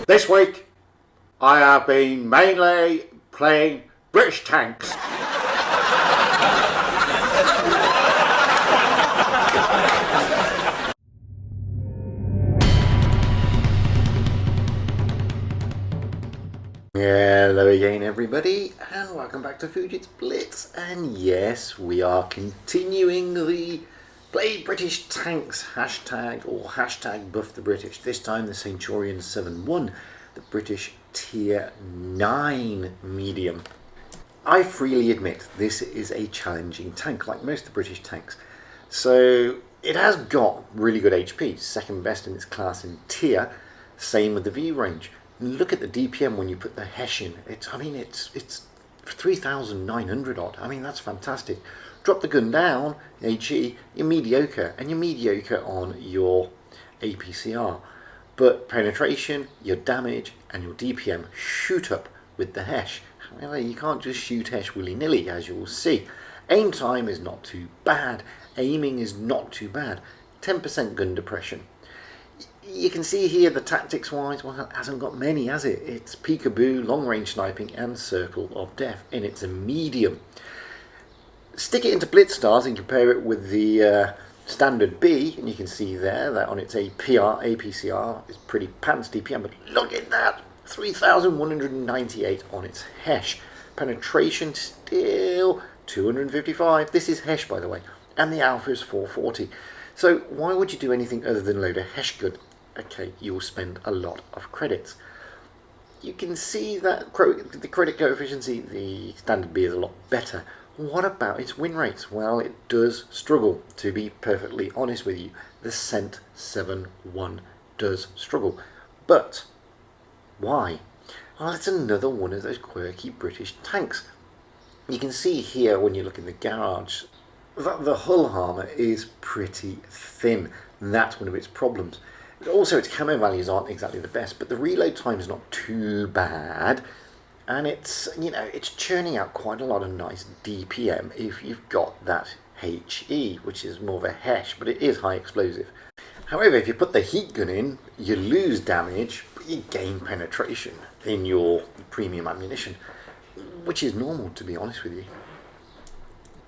This week, I have been mainly playing British tanks. Hello again everybody, and welcome back to Fujit's Blitz. And yes, we are continuing the Play British Tanks hashtag, or hashtag buff the British. This time the Centurion 7.1, the British tier 9 medium. I freely admit this is a challenging tank, like most of the British tanks. So it has got really good HP, second best in its class in tier, same with the V range. Look at the DPM when you put the Hesh in. It's 3,900 odd. I mean, that's fantastic. Drop the gun down, HE, you're mediocre, and you're mediocre on your APCR. But penetration, your damage, and your DPM shoot up with the Hesh. However, you can't just shoot Hesh willy-nilly, as you will see. Aim time is not too bad. Aiming is not too bad. 10% gun depression. You can see here the tactics wise, well, it hasn't got many, has it? It's peekaboo, long range sniping, and circle of death, and it's a medium. Stick it into Blitz stars and compare it with the standard B, and you can see there that on its APCR is pretty pants DPM, but look at that, 3,198 on its Hesh. Penetration still 255. This is Hesh, by the way, and the alpha is 440. So why would you do anything other than load a Hesh gun? Okay, you will spend a lot of credits. You can see that the credit coefficient, the standard B is a lot better. What about its win rates? Well, it does struggle, to be perfectly honest with you. The Cent 7.1 does struggle. But why? Well, it's another one of those quirky British tanks. You can see here when you look in the garage that the hull armour is pretty thin. That's one of its problems. Also, its camo values aren't exactly the best, but the reload time is not too bad, and it's churning out quite a lot of nice DPM if you've got that HE, which is more of a Hesh, but it is high explosive. However, if you put the heat gun in, you lose damage, but you gain penetration in your premium ammunition, which is normal, to be honest with you.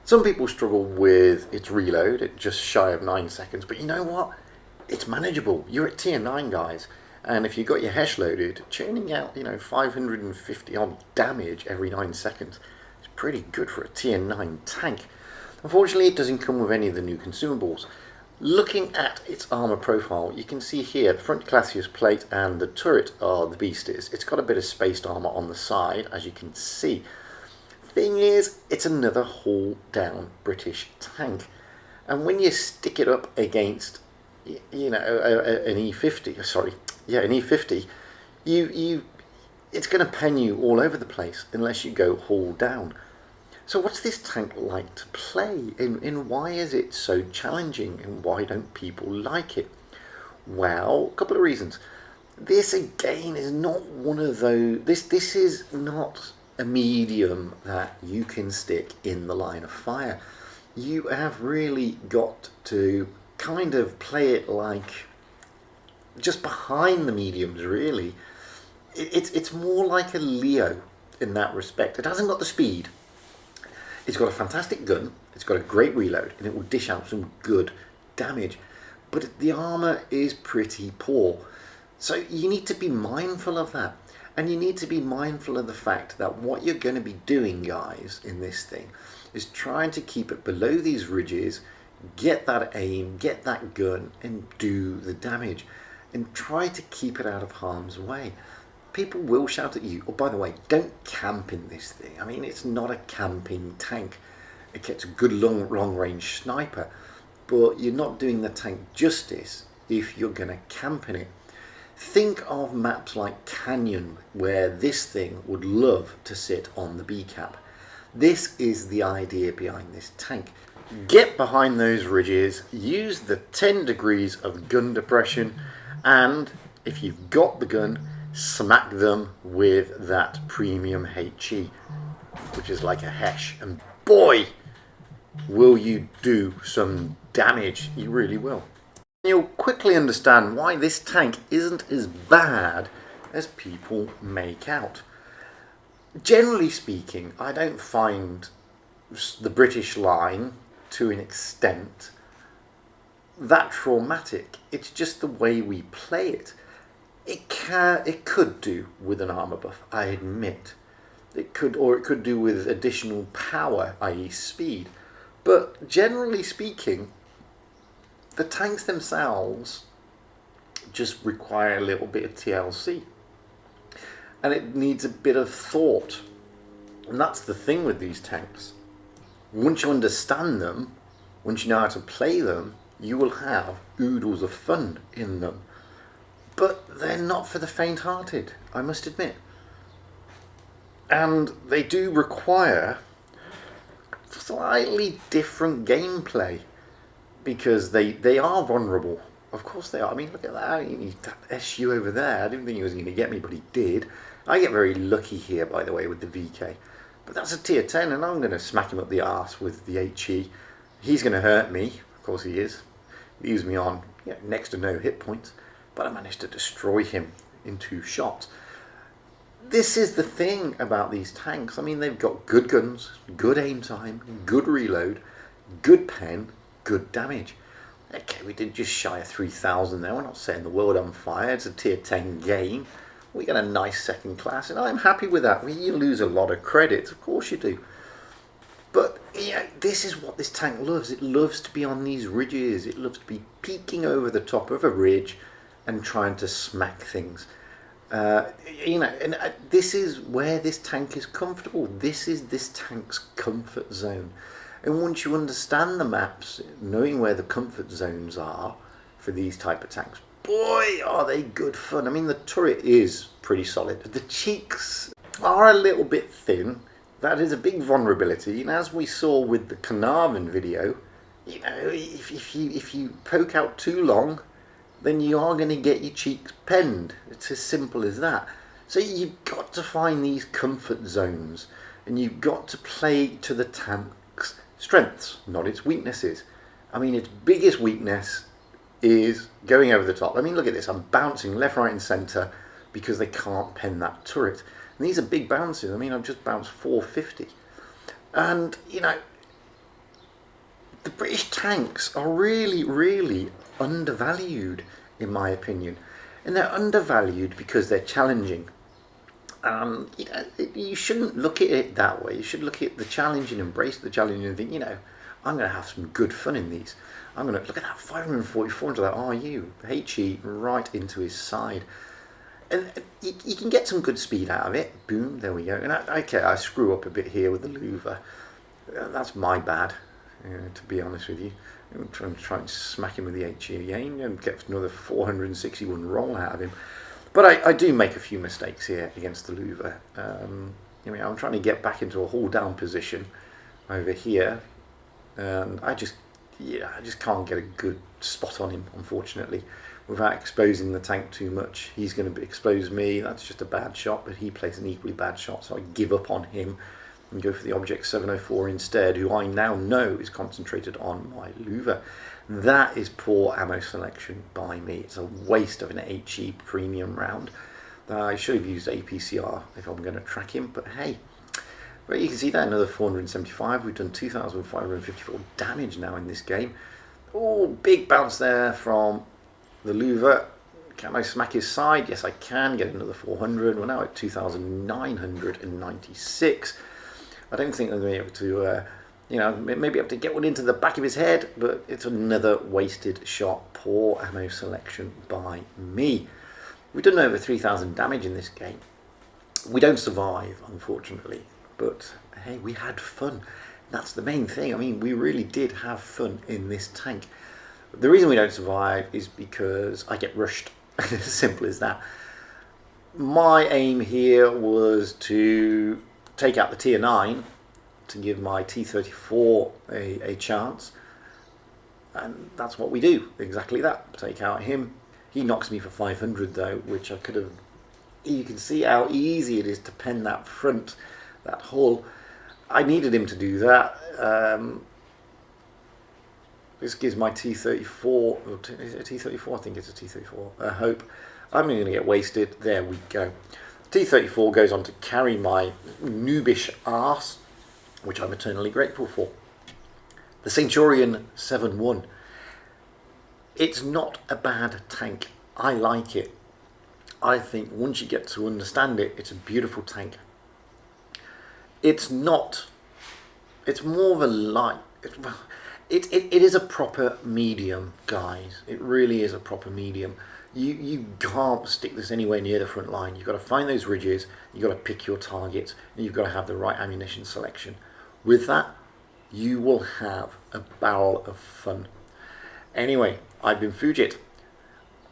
Some people struggle with its reload at just shy of 9 seconds, but you know what? It's manageable. You're at tier 9, guys, and if you've got your Hesh loaded, churning out 550 odd damage every 9 seconds is pretty good for a tier 9 tank. Unfortunately, it doesn't come with any of the new consumables. Looking at its armor profile, you can see here the front Classius plate and the turret are the beasties. It's got a bit of spaced armor on the side, as you can see. Thing is, it's another haul down British tank, and when you stick it up against an E50, an E50, it's going to pen you all over the place unless you go haul down. So what's this tank like to play, and why is it so challenging, and why don't people like it? Well, a couple of reasons. This again is not one of those. This is not a medium that you can stick in the line of fire. You have really got to kind of play it like just behind the mediums, really. It's more like a Leo in that respect. It hasn't got the speed. It's got a fantastic gun, it's got a great reload, and it will dish out some good damage, but the armor is pretty poor. So you need to be mindful of that. And you need to be mindful of the fact that what you're going to be doing, guys, in this thing is trying to keep it below these ridges, get that aim, get that gun, and do the damage. And try to keep it out of harm's way. People will shout at you. Oh, by the way, don't camp in this thing. I mean, it's not a camping tank. It gets a good long-range sniper. But you're not doing the tank justice if you're going to camp in it. Think of maps like Canyon, where this thing would love to sit on the B cap. This is the idea behind this tank. Get behind those ridges, use the 10 degrees of gun depression, and if you've got the gun, smack them with that premium HE, which is like a Hesh. And boy, will you do some damage. You really will. You'll quickly understand why this tank isn't as bad as people make out. Generally speaking, I don't find the British line, to an extent, that traumatic. It's just the way we play it. It could do with an armor buff, I admit. It could do with additional power, i.e. speed. But generally speaking, the tanks themselves just require a little bit of TLC. And it needs a bit of thought. And that's the thing with these tanks. Once you understand them, once you know how to play them, you will have oodles of fun in them. But they're not for the faint-hearted, I must admit. And they do require slightly different gameplay, because they are vulnerable. Of course they are. I mean, look at that. That SU over there. I didn't think he was going to get me, but he did. I get very lucky here, by the way, with the VK. But that's a tier 10, and I'm going to smack him up the arse with the HE. He's going to hurt me. Of course he is. He leaves me on next to no hit points. But I managed to destroy him in 2 shots. This is the thing about these tanks. I mean, they've got good guns, good aim time, good reload, good pen, good damage. Okay, we did just shy of 3,000 there. We're not setting the world on fire. It's a tier 10 game. We got a nice second class, and I'm happy with that. You lose a lot of credits, of course you do. But this is what this tank loves. It loves to be on these ridges. It loves to be peeking over the top of a ridge and trying to smack things. And this is where this tank is comfortable. This is this tank's comfort zone. And once you understand the maps, knowing where the comfort zones are for these type of tanks, boy, are they good fun. I mean, the turret is pretty solid. The cheeks are a little bit thin. That is a big vulnerability. And as we saw with the Carnarvon video, if you poke out too long, then you are going to get your cheeks penned. It's as simple as that. So you've got to find these comfort zones, and you've got to play to the tank's strengths, not its weaknesses. I mean, its biggest weakness is going over the top. I mean, look at this. I'm bouncing left, right, and centre because they can't pen that turret. And these are big bounces. I mean, I've just bounced 450. And, the British tanks are really, really undervalued, in my opinion. And they're undervalued because they're challenging. You shouldn't look at it that way. You should look at the challenge and embrace the challenge and think, I'm going to have some good fun in these. I'm going to look at that 544 into that RU, HE right into his side. And you can get some good speed out of it. Boom, there we go. And I screw up a bit here with the louver. That's my bad, to be honest with you. I'm trying to try and smack him with the HE again and get another 461 roll out of him. But I do make a few mistakes here against the louver. I'm trying to get back into a haul down position over here, and I just can't get a good spot on him, unfortunately, without exposing the tank too much. He's going to expose me. That's just a bad shot, but he plays an equally bad shot, so I give up on him and go for the Object 704 instead, who I now know is concentrated on my louver. That is poor ammo selection by me. It's a waste of an HE premium round. I should have used APCR if I'm going to track him, but hey. But you can see that, another 475. We've done 2,554 damage now in this game. Oh, big bounce there from the louver. Can I smack his side? Yes, I can. Get another 400. We're now at 2,996. I don't think I'm going to be able to, maybe have to get one into the back of his head, but it's another wasted shot. Poor ammo selection by me. We've done over 3,000 damage in this game. We don't survive, unfortunately, but hey, we had fun. That's the main thing. I mean, we really did have fun in this tank. The reason we don't survive is because I get rushed. As simple as that. My aim here was to take out the tier 9 to give my T-34 a chance, and that's what we do, exactly that, take out him. He knocks me for 500 though, which I could have, you can see how easy it is to pen that front, that hull. I needed him to do that. This gives my T-34, is it a T-34? I think it's a T-34, hope. I'm going to get wasted. There we go. T34 goes on to carry my noobish arse, which I'm eternally grateful for. The Centurion 7-1. It's not a bad tank. I like it. I think once you get to understand it, it's a beautiful tank. It's not, it's more of a light, it is a proper medium, guys. It really is a proper medium. You can't stick this anywhere near the front line. You've got to find those ridges, you've got to pick your targets, and you've got to have the right ammunition selection. With that, you will have a barrel of fun. Anyway, I've been Fujit.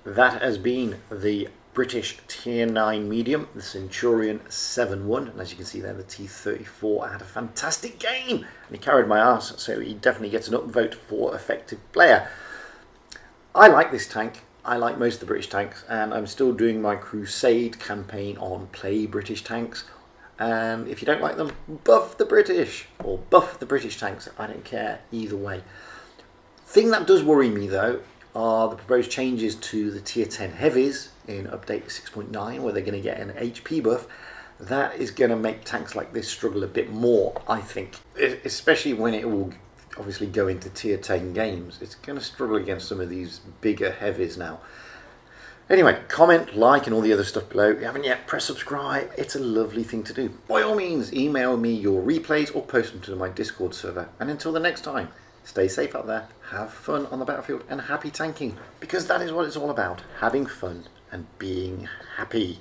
That has been the British Tier 9 medium, the Centurion 7-1, and as you can see there, the T34 had a fantastic game, and he carried my arse, so he definitely gets an upvote for effective player. I like this tank. I like most of the British tanks, and I'm still doing my Crusade campaign on Play British Tanks. And if you don't like them, buff the British, or buff the British tanks. I don't care, either way. Thing that does worry me though are the proposed changes to the Tier 10 heavies in update 6.9, where they're going to get an HP buff. That is going to make tanks like this struggle a bit more, I think, especially when it will obviously go into Tier 10 games. It's going to struggle against some of these bigger heavies now. Anyway, comment, like, and all the other stuff below. If you haven't yet, press subscribe. It's a lovely thing to do. By all means, email me your replays or post them to my Discord server. And until the next time, stay safe out there, have fun on the battlefield, and happy tanking. Because that is what it's all about. Having fun and being happy.